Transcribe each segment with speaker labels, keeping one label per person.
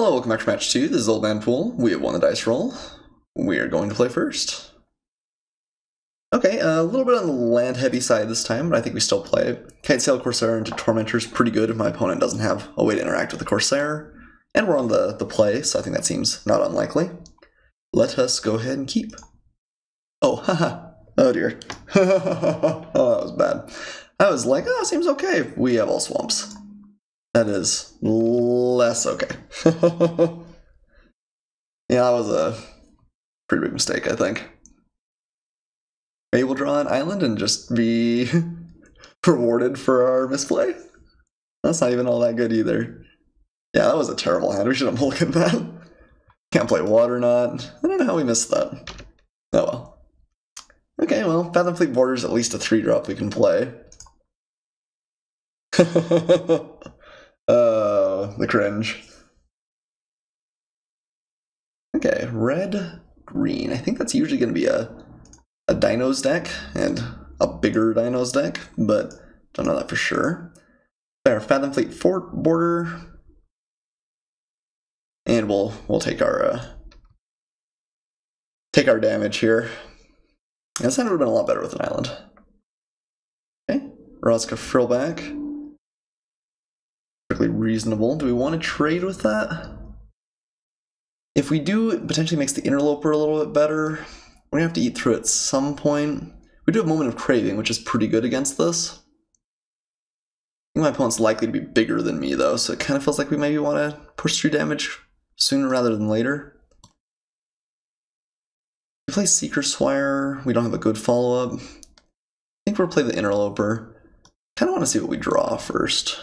Speaker 1: Hello, welcome back to match 2. This is Old Man Poole. We have won the dice roll. We are going to play first. Okay, a little bit on the land-heavy side this time, but I think we still play it. Kite Sail Corsair into Tormentor is pretty good if my opponent doesn't have a way to interact with the Corsair. And we're on the play, so I think that seems not unlikely. Let us go ahead and keep. Oh, haha. Oh dear. Oh, that was bad. I was like, oh, seems okay. We have all swamps. That is less okay. Yeah, that was a pretty big mistake, I think. Maybe we'll draw an island and just be rewarded for our misplay. That's not even all that good either. Yeah, that was a terrible hand. We shouldn't look at that. Can't play Water Knot. I don't know how we missed that. Oh well. Okay, well, Fathom Fleet Border is at least a 3-drop we can play. The cringe. Okay, red, green. I think that's usually going to be a Dinos deck, and a bigger Dinos deck, but don't know that for sure. Our Fathom Fleet Fort Border, and we'll take our damage here. This hand would have been a lot better with an island. Okay, Rozka Frillback. Perfectly reasonable. Do we want to trade with that? If we do, it potentially makes the Interloper a little bit better. We're gonna have to eat through it at some point. We do have Moment of Craving, which is pretty good against this. I think my opponent's likely to be bigger than me though, so it kind of feels like we maybe want to push through damage sooner rather than later. We play Seeker Swire. We don't have a good follow-up. I think we'll play the Interloper. Kind of want to see what we draw first.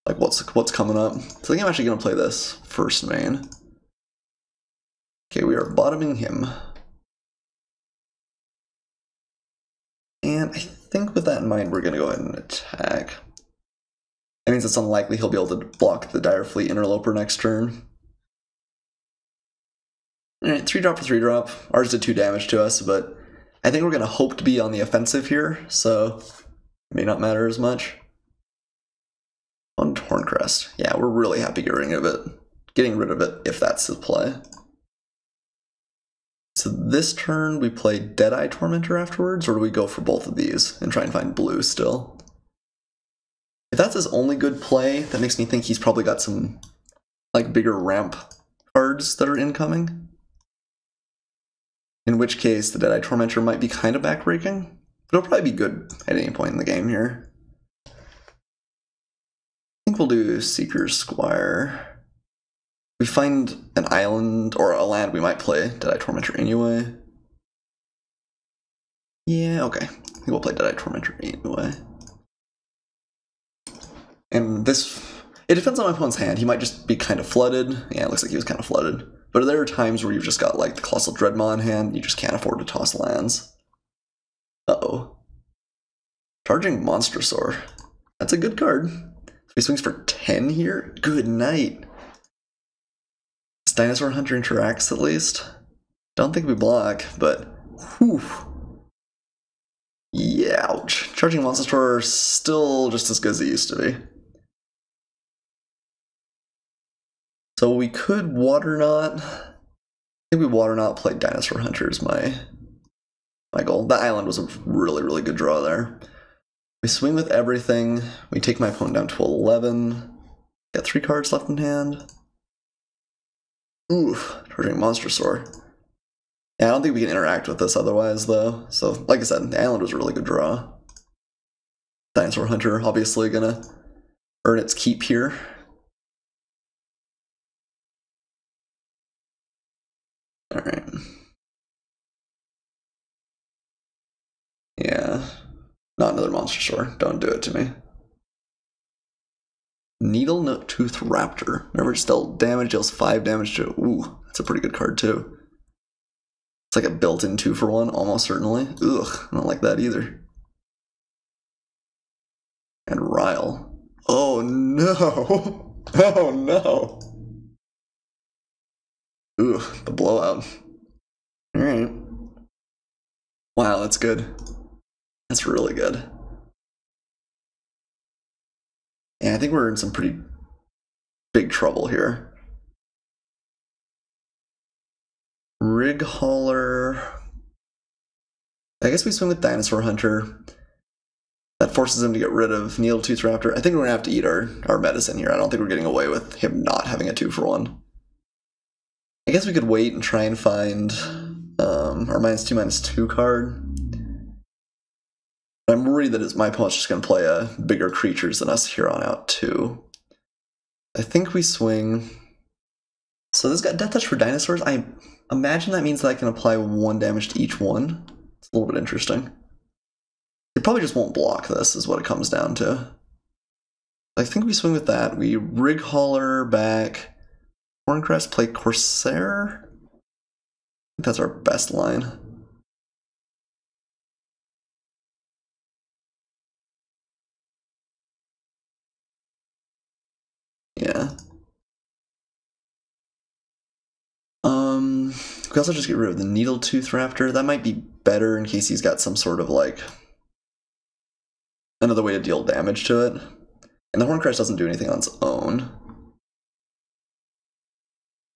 Speaker 1: Like what's coming up. So I think I'm actually going to play this first main. Okay, we are bottoming him. And I think with that in mind, we're going to go ahead and attack. That means it's unlikely he'll be able to block the Dire Fleet Interloper next turn. Alright, 3-drop for 3-drop. Ours did 2 damage to us, but I think we're going to hope to be on the offensive here, so it may not matter as much. On Horncrest. Yeah, we're really happy getting rid of it if that's the play. So this turn we play Deadeye Tormentor afterwards, or do we go for both of these and try and find blue still? If that's his only good play, that makes me think he's probably got some like bigger ramp cards that are incoming. In which case the Deadeye Tormentor might be kind of backbreaking, but it'll probably be good at any point in the game here. I think we'll do Seeker Squire. We find an island or a land we might play Deadeye Tormentor anyway. Yeah, okay. I think we'll play Deadeye Tormentor anyway. And this, it depends on my opponent's hand. He might just be kind of flooded. Yeah, it looks like he was kind of flooded. But there are times where you've just got like the Colossal Dreadmaw in hand, and you just can't afford to toss lands. Uh-oh. Charging Monstrosaur. That's a good card. He swings for 10 here? Good night. This Dinosaur Hunter interacts at least. Don't think we block, but whew. Yeah, ouch. Charging Monstrosaur still just as good as it used to be. So we could Water Knot. I think we Water Knot, play Dinosaur Hunter is my goal. That island was a really, really good draw there. We swing with everything. We take my opponent down to 11. Got 3 cards left in hand. Oof, charging Monstrosaur. Yeah, I don't think we can interact with this otherwise, though. So, like I said, the island was a really good draw. Dinosaur Hunter obviously gonna earn its keep here. Alright. Yeah. Not another Monstrosaur. Don't do it to me. Needle Tooth Raptor. Remember, just dealt damage, deals 5 damage to it. Ooh, that's a pretty good card too. It's like a built-in 2-for-1, almost certainly. Ugh, I don't like that either. And Ryle. Oh no! Oh no! Ooh, the blowout. Alright. Wow, that's good. That's really good. Yeah, I think we're in some pretty big trouble here. Rig Hauler. I guess we swing with Dinosaur Hunter. That forces him to get rid of Needletooth Raptor. I think we're gonna have to eat our medicine here. I don't think we're getting away with him not having a 2-for-1. I guess we could wait and try and find our -2/-2 card. I'm worried that my opponent's just gonna play bigger creatures than us here on out too. I think we swing. So this got Death Touch for dinosaurs. I imagine that means that I can apply 1 damage to each one. It's a little bit interesting. It probably just won't block this, is what it comes down to. I think we swing with that. We Rig Hauler back. Horncrest, play Corsair. I think that's our best line. Yeah. We also just get rid of the Needletooth Raptor. That might be better in case he's got some sort of like another way to deal damage to it. And the Horncrest doesn't do anything on its own.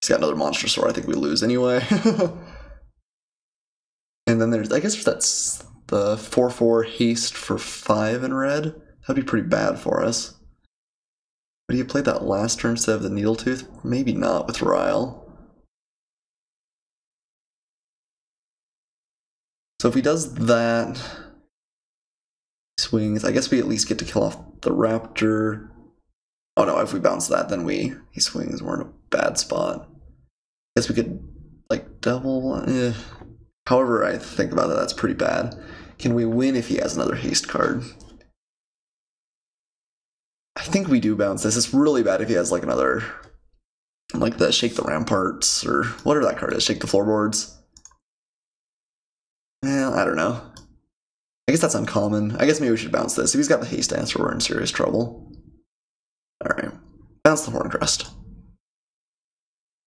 Speaker 1: He's got another Monstrosaur I think we lose anyway. And then I guess that's the 4/4 haste for 5 in red. That'd be pretty bad for us. But you played that last turn instead of the Needletooth? Maybe not with Ryle. So if he does that, swings, I guess we at least get to kill off the Raptor. Oh no, if we bounce that, then he swings. We're in a bad spot. I guess we could, like, double. However I think about that, that's pretty bad. Can we win if he has another haste card? I think we do bounce this. It's really bad if he has, like, another, like, the Shake the Ramparts, or whatever that card is, Shake the Floorboards. Well, I don't know. I guess that's uncommon. I guess maybe we should bounce this. If he's got the haste answer, we're in serious trouble. Alright. Bounce the Horncrest.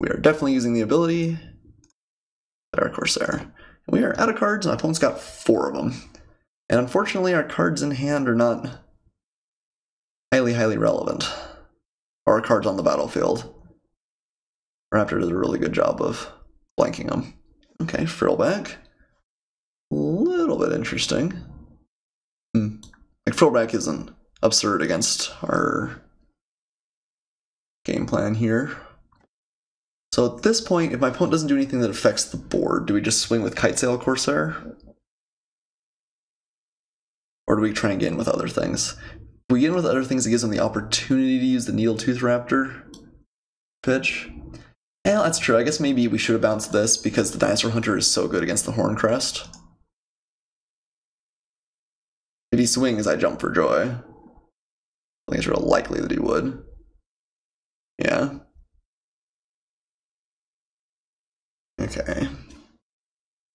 Speaker 1: We are definitely using the ability. Our Corsair. We are out of cards, and my opponent's got 4 of them. And unfortunately, our cards in hand are not highly relevant. Or our cards on the battlefield. Raptor does a really good job of blanking them. Okay, Frillback. A little bit interesting. Like, Frillback isn't absurd against our game plan here. So at this point, if my opponent doesn't do anything that affects the board, do we just swing with Kitesail Corsair? Or do we try and get in with other things? If we get in with other things, it gives them the opportunity to use the Needletooth Raptor pitch. Yeah, that's true. I guess maybe we should have bounced this because the Dinosaur Hunter is so good against the Horncrest. If he swings, I jump for joy. I think it's real likely that he would. Yeah. Okay.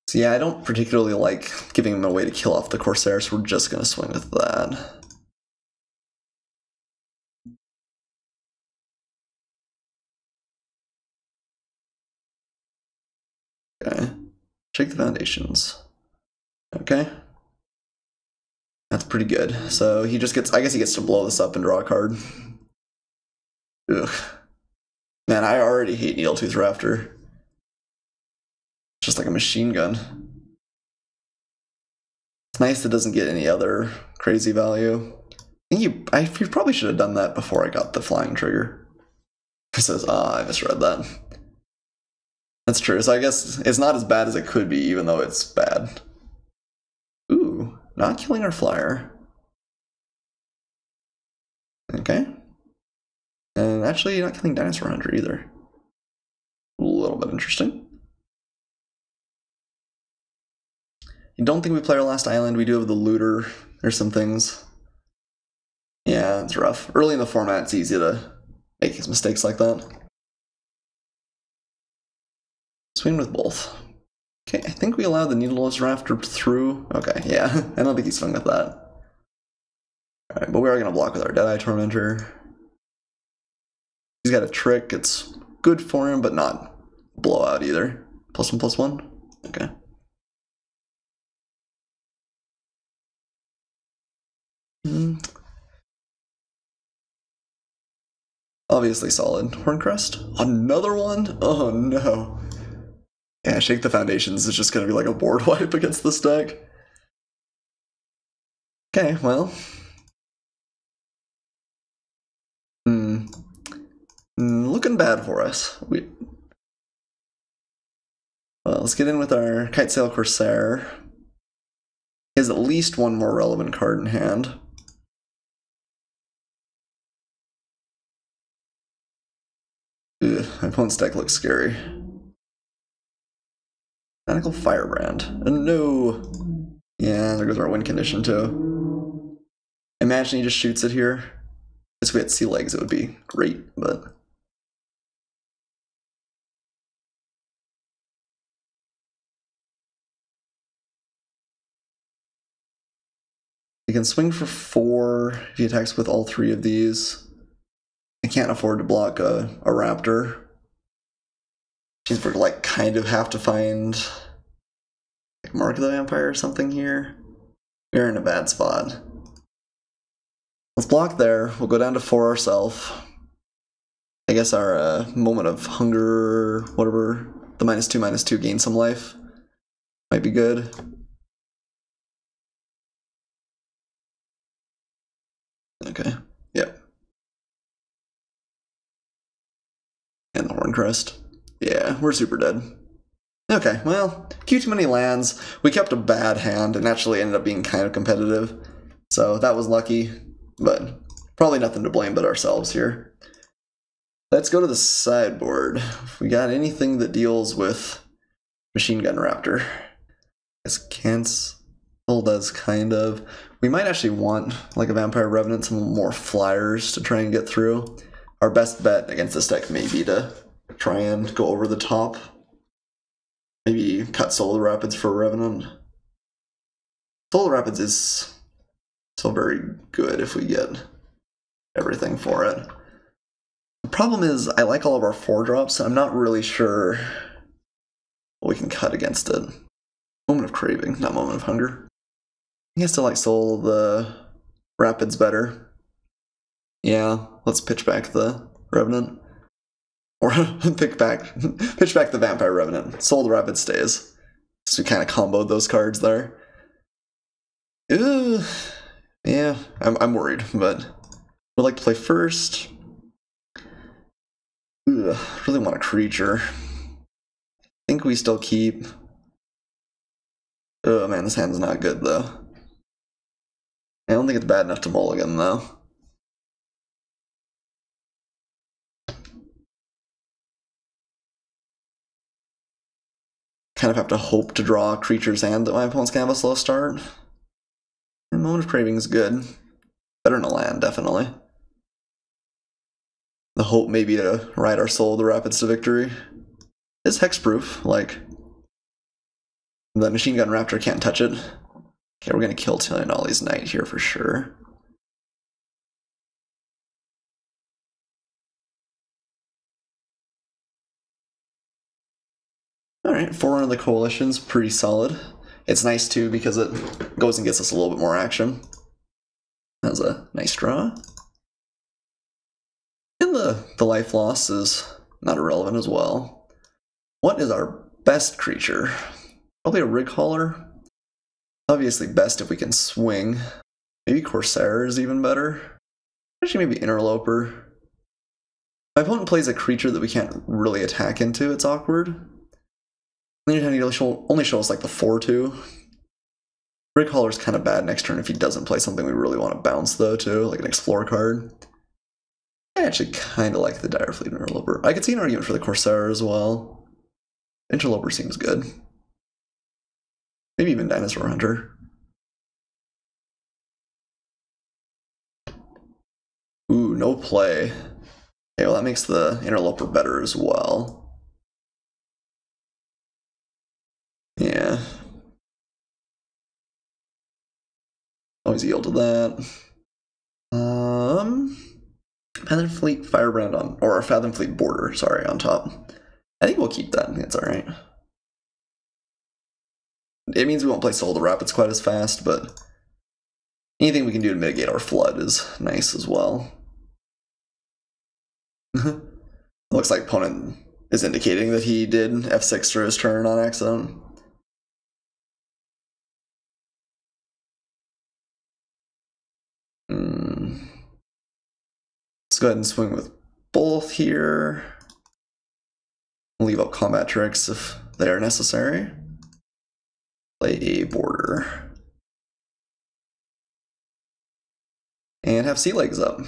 Speaker 1: So yeah, I don't particularly like giving him a way to kill off the Corsair, so we're just going to swing with that. Okay. Shake the foundations. Okay. That's pretty good. So he just gets, I guess he gets to blow this up and draw a card. Ugh. Man, I already hate Needletooth Raptor. It's just like a machine gun. It's nice it doesn't get any other crazy value. I think you probably should have done that before I got the flying trigger. It says, I misread that. That's true, so I guess it's not as bad as it could be, even though it's bad. Ooh, not killing our flyer. Okay. And actually, not killing Dinosaur Hunter either. A little bit interesting. I don't think we play our last island. We do have the looter. There's some things. Yeah, it's rough. Early in the format, it's easy to make mistakes like that. Swing with both. Okay, I think we allow the Needletooth Raptor through. Okay, yeah, I don't think he swung with that. Alright, but we are going to block with our Deadeye Tormentor. He's got a trick. It's good for him, but not blowout either. +1/+1? Okay. Obviously solid. Horncrest? Another one? Oh no. Yeah, Shake the Foundations is just gonna be like a board wipe against this deck. Okay, well. Looking bad for us. Well, let's get in with our Kitesail Corsair. He has at least one more relevant card in hand. Ugh, my opponent's deck looks scary. Mechanical Firebrand. No! Yeah, there goes our win condition too. Imagine he just shoots it here. If we had sea legs, it would be great, but... He can swing for 4 if he attacks with all 3 of these. I can't afford to block a raptor. Means we're like kind of have to find like Mark of the Vampire or something here. We're in a bad spot. Let's block there. We'll go down to 4 ourselves. I guess our moment of hunger, whatever, the -2/-2 gain some life. Might be good. Okay, yep. And the Horncrest. Yeah, we're super dead. Okay, well, too many lands. We kept a bad hand and actually ended up being kind of competitive. So that was lucky, but probably nothing to blame but ourselves here. Let's go to the sideboard. If we got anything that deals with Machine Gun Raptor. I guess cancel does kind of. We might actually want like a Vampire Revenant, some more flyers to try and get through. Our best bet against this deck may be to try and go over the top. Maybe cut Solar Rapids for Revenant. Solar Rapids is still very good if we get everything for it. The problem is I like all of our 4-drops. I'm not really sure what we can cut against it. Moment of Craving, not Moment of Hunger. I think I still like Soul the Rapids better. Yeah, let's pitch back the Revenant. Or pitch back the Vampire Revenant. Soul the Rapid stays. So we kind of comboed those cards there. Ooh, yeah, I'm worried, but would like to play first. Ugh, really want a creature. I think we still keep. Oh man, this hand's not good though. I don't think it's bad enough to mulligan though. Kind of have to hope to draw a creature's hand that my opponent's gonna have a slow start. And Moment of Craving is good. Better than a land, definitely. The hope maybe to ride our Soul the Rapids to victory. It's hexproof, like the Machine Gun Raptor can't touch it. Okay, we're gonna kill Tyranolli's Knight here for sure. Alright, Forerunner of the Coalition's pretty solid. It's nice too because it goes and gets us a little bit more action. That was a nice draw. And the life loss is not irrelevant as well. What is our best creature? Probably a Rig Hauler. Obviously best if we can swing. Maybe Corsair is even better. Actually maybe Interloper. My opponent plays a creature that we can't really attack into, it's awkward. Anytime he only show us like the 4/2. Rig Hauler's kind of bad next turn if he doesn't play something we really want to bounce though too, like an Explore card. I actually kind of like the Direfleet Interloper. I could see an argument for the Corsair as well. Interloper seems good. Maybe even Dinosaur Hunter. Ooh, no play. Okay, well that makes the Interloper better as well. Yeah. Always yield to that. Fathom Fleet Firebrand on, or Fathom Fleet Border, sorry, on top. I think we'll keep that, that's alright. It means we won't play Soul the Rapids quite as fast, but anything we can do to mitigate our flood is nice as well. Looks like opponent is indicating that he did F6 through his turn on accident. Let's go ahead and swing with both here. Leave up combat tricks if they are necessary. Play a border. And have sea legs up.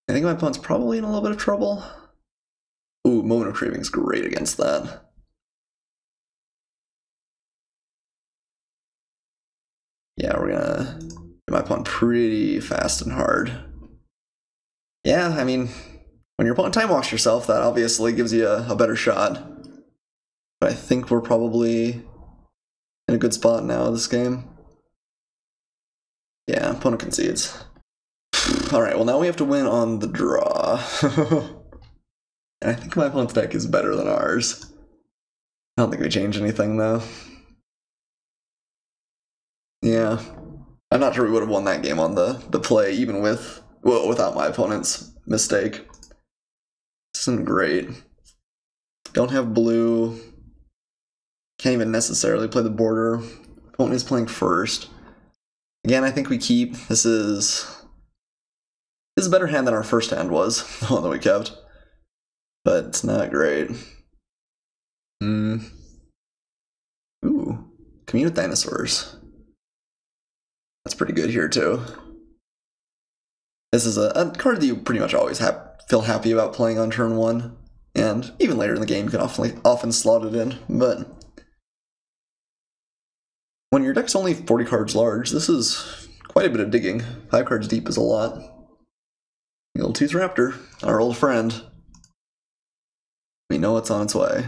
Speaker 1: I think my opponent's probably in a little bit of trouble. Ooh, Moment of Craving is great against that. Yeah, we're gonna hit my opponent pretty fast and hard. Yeah, I mean, when your opponent time walks yourself, that obviously gives you a better shot. But I think we're probably in a good spot now this game. Yeah, opponent concedes. Alright, well now we have to win on the draw. And I think my opponent's deck is better than ours. I don't think we change anything though. Yeah. I'm not sure we would have won that game on the play, even with, well, without my opponent's mistake. This isn't great. Don't have blue. Can't even necessarily play the border. Opponent is playing first. Again, I think we keep. This is a better hand than our first hand was, the one that we kept. But it's not great. Ooh. Commune with dinosaurs. That's pretty good here, too. This is a card that you pretty much always feel happy about playing on turn 1. And even later in the game, you can often slot it in. But when your deck's only 40 cards large, this is quite a bit of digging. 5 cards deep is a lot. Tooth Raptor, our old friend. We know it's on its way.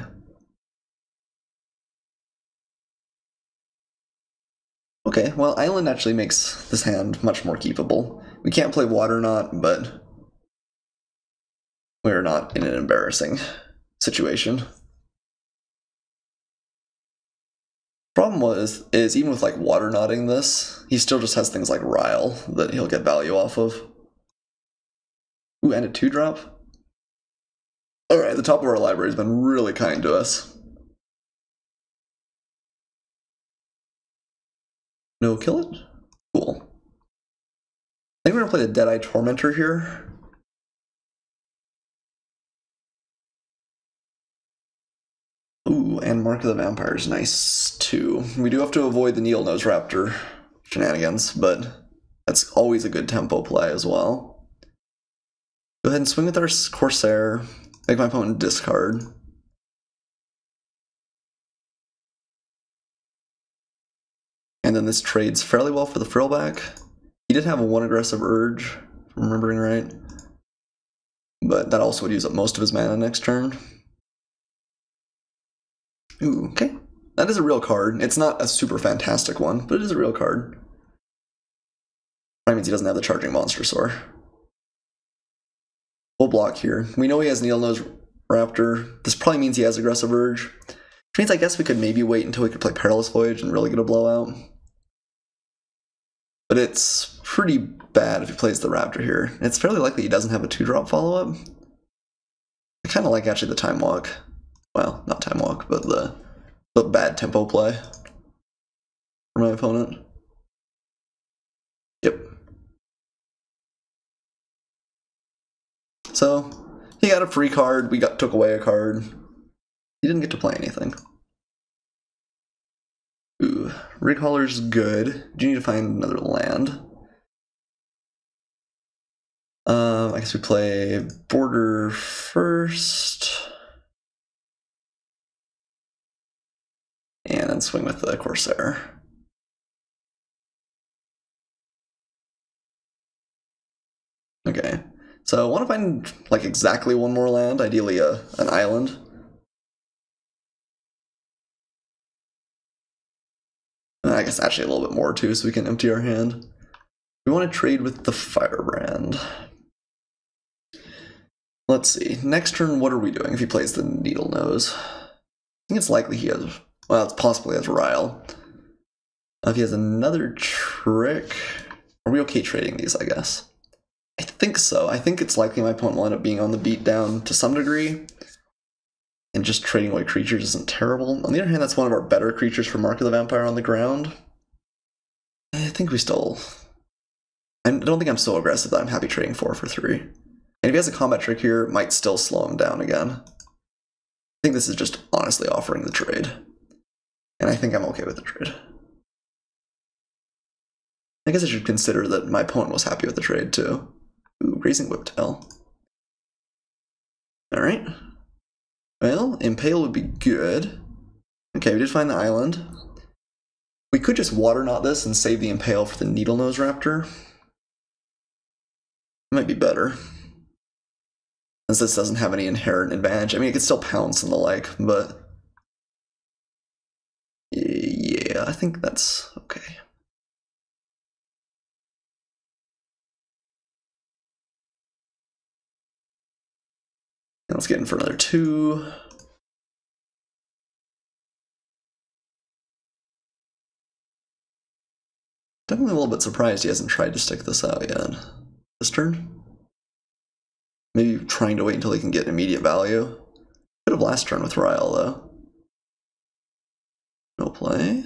Speaker 1: Okay, well, Island actually makes this hand much more keepable. We can't play Water Knot, but we're not in an embarrassing situation. Problem is even with like Water Knotting this, he still just has things like Rile that he'll get value off of. Ooh, and a 2-drop. Alright, the top of our library's been really kind to us. No kill it? Cool. I think we're gonna play the Deadeye Tormentor here. Ooh, and Mark of the Vampire is nice too. We do have to avoid the Needlenose Raptor shenanigans, but that's always a good tempo play as well. Go ahead and swing with our Corsair. Make my opponent discard. And then this trades fairly well for the Frillback. He did have a 1 aggressive Urge, if I'm remembering right. But that also would use up most of his mana next turn. Ooh, okay. That is a real card. It's not a super fantastic one, but it is a real card. That means he doesn't have the Charging Monstrosaur. We'll block here. We know he has Needlenose Raptor. This probably means he has Aggressive Urge. Which means I guess we could maybe wait until we could play Perilous Voyage and really get a blowout. But it's pretty bad if he plays the Raptor here. It's fairly likely he doesn't have a 2-drop follow-up. I kind of like actually the Time Walk. Well, not Time Walk, but the bad tempo play for my opponent. Yep. So, he got a free card, we took away a card. He didn't get to play anything. Ooh, Recaller's good. Do you need to find another land? I guess we play Border first. And then swing with the Corsair. Okay. So I want to find like exactly one more land, ideally an island. I guess actually a little bit more too, so we can empty our hand. We want to trade with the Firebrand. Let's see. Next turn, what are we doing if he plays the Needlenose? I think it's likely he has, well, it's possibly has Rile. If he has another trick, are we okay trading these, I guess? I think so. I think it's likely my opponent will end up being on the beatdown to some degree, and just trading away creatures isn't terrible. On the other hand, that's one of our better creatures for Mark of the Vampire on the ground. I think we still... I don't think I'm so aggressive that I'm happy trading 4 for 3. And if he has a combat trick here, it might still slow him down again. I think this is just honestly offering the trade. And I think I'm okay with the trade. I guess I should consider that my opponent was happy with the trade too. Ooh, Grazing Whiptail. Alright. Well, Impale would be good. Okay, we did find the island. We could just Water Knot this and save the Impale for the Needlenose Raptor. Might be better. Since this doesn't have any inherent advantage. I mean, it could still pounce and the like, but... yeah, I think that's okay. And let's get in for another 2. Definitely a little bit surprised he hasn't tried to stick this out yet. This turn? Maybe trying to wait until he can get immediate value. Could have last turn with Ryle, though. No play.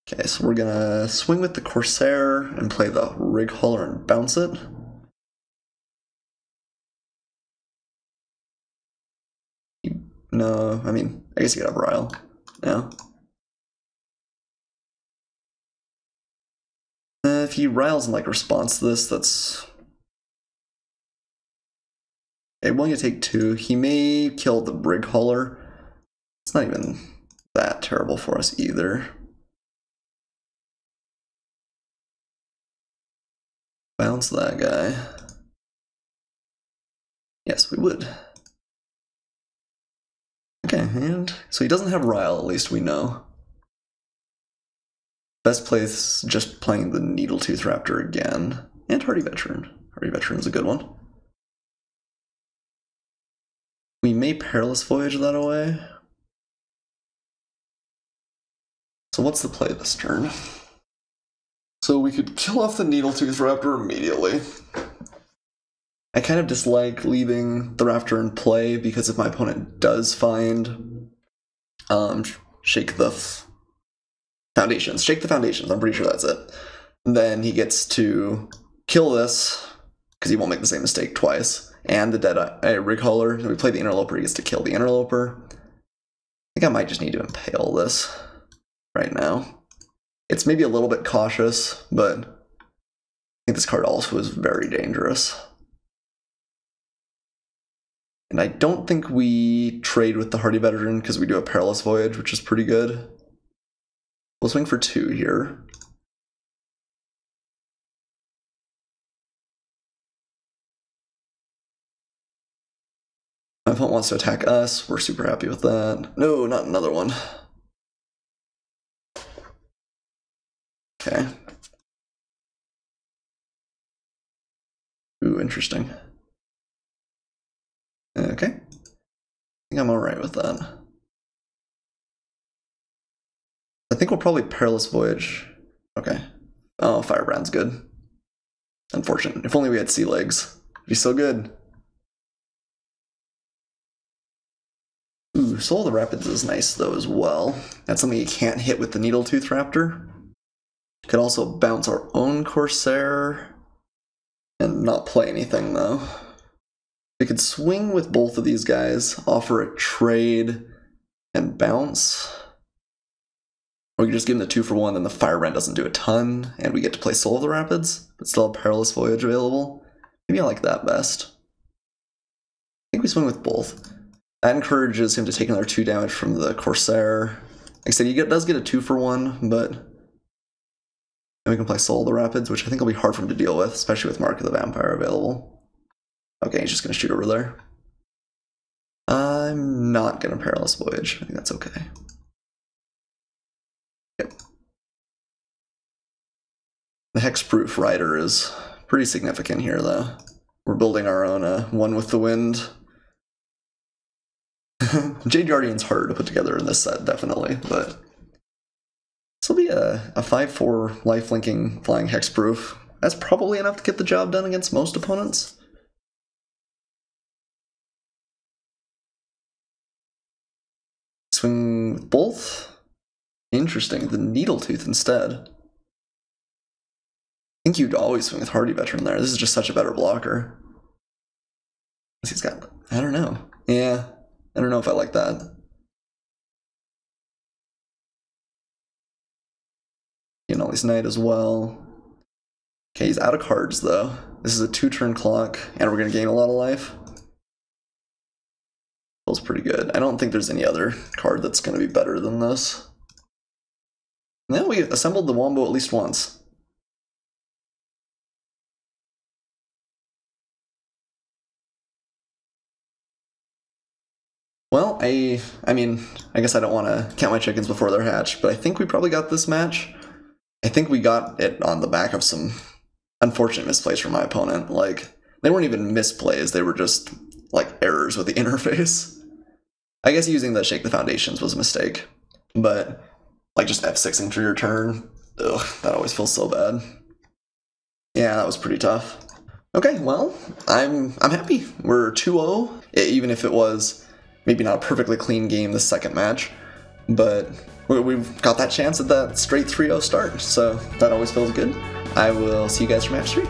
Speaker 1: Okay, so we're gonna swing with the Corsair and play the Rig Hauler and bounce it. No, I mean, I guess you could have Ryle. Yeah. If he riles in like response to this, that's... okay, willing to take 2. He may kill the Brig Hauler. It's not even that terrible for us either. Bounce that guy. Yes, we would. Okay, and so he doesn't have Ryle, at least we know. Best play is just playing the Needletooth Raptor again. And Hardy Veteran. Hardy Veteran's a good one. We may Perilous Voyage that away. So what's the play this turn? So we could kill off the Needletooth Raptor immediately. I kind of dislike leaving the Raptor in play because if my opponent does find Shake the Foundations. Shake the Foundations, I'm pretty sure that's it. And then he gets to kill this, because he won't make the same mistake twice. And the Dead Rig Hauler. We play the Interloper, he gets to kill the Interloper. I think I might just need to Impale this right now. It's maybe a little bit cautious, but I think this card also is very dangerous. And I don't think we trade with the Hardy Veteran because we do a Perilous Voyage, which is pretty good. We'll swing for 2 here. My opponent wants to attack us. We're super happy with that. No, not another one. Okay. Ooh, interesting. Okay. I think I'm alright with that. I think we'll probably Perilous Voyage. Okay. Oh, Firebrand's good. Unfortunate. If only we had Sea Legs. It'd be so good. Ooh, Soul of the Rapids is nice though as well. That's something you can't hit with the Needletooth Raptor. Could also bounce our own Corsair and not play anything though. We could swing with both of these guys, offer a trade, and bounce. Or we could just give him the 2 for 1, then the Firebrand doesn't do a ton, and we get to play Soul of the Rapids, but still have Perilous Voyage available. Maybe I like that best. I think we swing with both. That encourages him to take another 2 damage from the Corsair. Like I said, he does get a 2 for 1, but then we can play Soul of the Rapids, which I think will be hard for him to deal with, especially with Mark of the Vampire available. Okay, he's just going to shoot over there. I'm not going to Perilous Voyage. I think that's okay. Yep. The Hexproof Rider is pretty significant here, though. We're building our own One with the Wind. Jade Guardian's harder to put together in this set, definitely, but this will be a 5/4 lifelinking flying Hexproof. That's probably enough to get the job done against most opponents. Swing with both? Interesting, the Needle Tooth instead. I think you'd always swing with Hearty Veteran there. This is just such a better blocker. He's got, I don't know. Yeah, I don't know if I like that. Getting all these Knight as well. Okay, he's out of cards though. This is a 2-turn clock, and we're gonna gain a lot of life. Feels pretty good. I don't think there's any other card that's gonna be better than this. Now we assembled the Wombo at least once. Well, I mean, I guess I don't want to count my chickens before they're hatched, but I think we probably got this match. I think we got it on the back of some unfortunate misplays from my opponent. Like, they weren't even misplays, they were just, like, errors with the interface. I guess using the Shake the Foundations was a mistake, but, like, just F6ing for your turn, ugh, that always feels so bad. Yeah, that was pretty tough. Okay, well, I'm happy. We're 2-0, even if it was maybe not a perfectly clean game this second match, but we've got that chance at that straight 3-0 start, so that always feels good. I will see you guys for match 3.